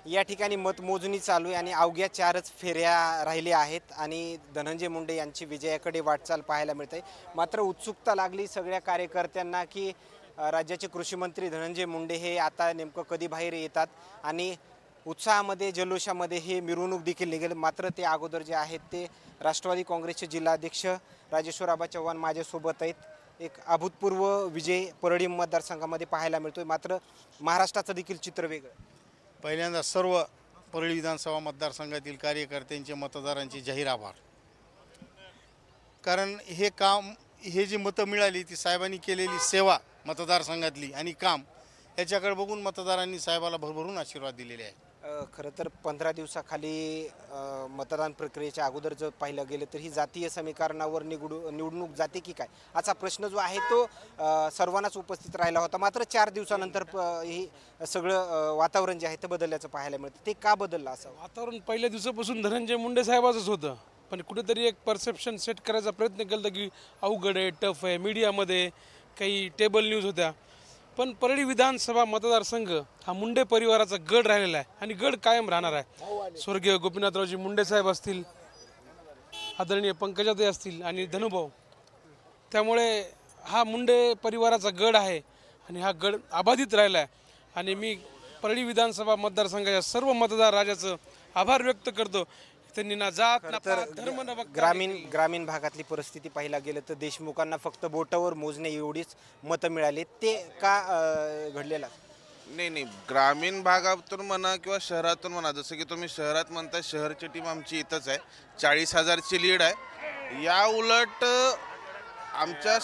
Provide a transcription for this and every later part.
या ठिकाणी मतमोजणी चालू आहे आणि अवघ्या 4च फेऱ्या राहिल्या आहेत आणि धनंजय मुंडे यांची विजयाकडे वाटचाल पाहायला मिळते। मात्र उत्सुकता लागली सगळ्या कार्यकर्त्यांना की राज्याचे कृषी मंत्री धनंजय मुंडे हे आता नेमकं कधी बाहेर येतात आणि उत्साहामध्ये जल्लोषामध्ये हे मिरवणूक देखील निघेल। मात्र ते अगोदर जे आहेत ते राष्ट्रवादी काँग्रेसचे जिल्हाध्यक्ष राजेश्वर आबा चव्हाण माझ्यासोबत आहेत। एक अभूतपूर्व विजय परळी मतदारसंघामध्ये पाहायला मिळतोय। मात्र महाराष्ट्राचं देखील चित्र वेगळं। पहिल्यांदा सर्व परळी विधानसभा मतदारसंघातील कार्यकर्त्यांचे मतदारांचे जाहीर आभार। कारण हे काम हे जी मतं मिळाली ती साहेबांनी केलेली सेवा मतदारसंघातली आणि काम याच्याकडे बघून मतदारांनी साहेबाला भरभरून आशीर्वाद दिलेले आहे। खरं तर 15 दिवसाखाली मतदान प्रक्रियेच्या अगोदर जर पाहिलं गेलं तर ही जातीय समीकरणावर निवडणूक जाते की काय असा प्रश्न जो आहे तो सर्वांनाच उपस्थित राहिला होता। मात्र 4 दिवसानंतर ही सगळं वातावरण जे आहे ते बदलल्याचं पाहायला मिळतं। ते का बदललं असं? वातावरण पहिल्या दिवसापासून धनंजय मुंडे साहेबाचंच होतं, पण कुठेतरी एक परसेप्शन सेट करायचा प्रयत्न केला की अवघड आहे, टफ आहे, मीडियामध्ये काही टेबल न्यूज होत्या। पण परळी विधानसभा मतदारसंघ हा मुंडे परिवाराचा गड राहिलेला आहे आणि गड कायम राहणार आहे। स्वर्गीय गोपीनाथरावजी मुंडे साहेब असतील, आदरणीय पंकजाताई असतील आणि धनुभाऊ, त्यामुळे हा मुंडे परिवाराचा गड आहे आणि हा गड अबाधित राहिला आहे। आणि मी परळी विधानसभा मतदारसंघाच्या सर्व मतदार राजाचं आभार व्यक्त करतो। त्यांनी ना जात ना पात धर्म ना ग्रामीण भागातली परिस्थिती पाहायला गेलं तर देशमुखांना फक्त बोटावर मोजणे एवढीच मतं मिळाली। ते का घडलेलं? नाही, ग्रामीण भागातून म्हणा किंवा शहरातून म्हणा, जसं की तुम्ही शहरात म्हणताय, शहरची टीम आमची इथंच आहे, 40,000ची लीड आहे। या उलट आमच्या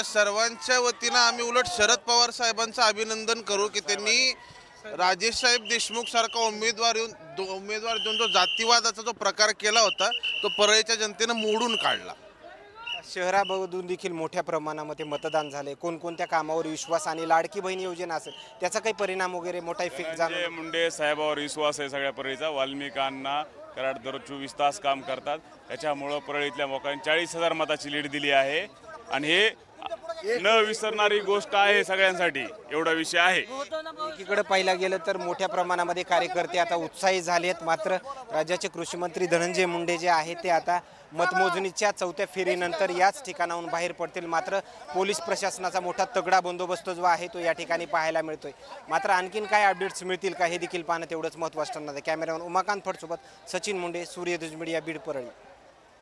सर्वांच्या वतीनं आम्ही उलट शरद पवार साहेबांचं अभिनंदन करू की त्यांनी राजेश साहेब देशमुख सारखा उमेदवार देऊन जो जातीवादाचा जो प्रकार केला होता तो परळीच्या जनतेनं मोडून काढला। शहरामधून देखील मोठ्या प्रमाणामध्ये मतदान झाले। कोणकोणत्या कामावर विश्वास आणि लाडकी बहीण योजना असेल त्याचा काही परिणाम वगैरे मोठा इफेक्ट झाला? मुंडे साहेबावर विश्वास आहे सगळ्या परळीचा। वाल्मिकांना कराड दररोज 24 तास काम करतात, त्याच्यामुळं परळीतल्या लोकांनी 40,000 मताची लीड दिली आहे आणि हे न विसरणारी गोष्ट आहे सगळ्यांसाठी, एवढा विषय आहे। एकीकडे पाहिला गेलं तर मोठ्या प्रमाणामध्ये कार्यकर्ते आता उत्साही झालेत। मात्र राज्याचे कृषी मंत्री धनंजय मुंडे जे आहेत ते आता मतमोजणीच्या 4थ्या फेरीनंतर याच ठिकाणाहून बाहेर पडतील। मात्र पोलीस प्रशासनाचा मोठा तगडा बंदोबस्त जो आहे तो या ठिकाणी पाहायला मिळतोय। मात्र आणखीन काय अपडेट्स मिळतील का हे देखील पाहणं तेवढंच महत्त्वाचं ठरणार आहे। कॅमेरामॅन उमाकांत फडसोबत सचिन मुंडे, सूर्यदुज मीडिया, बीड, परळी।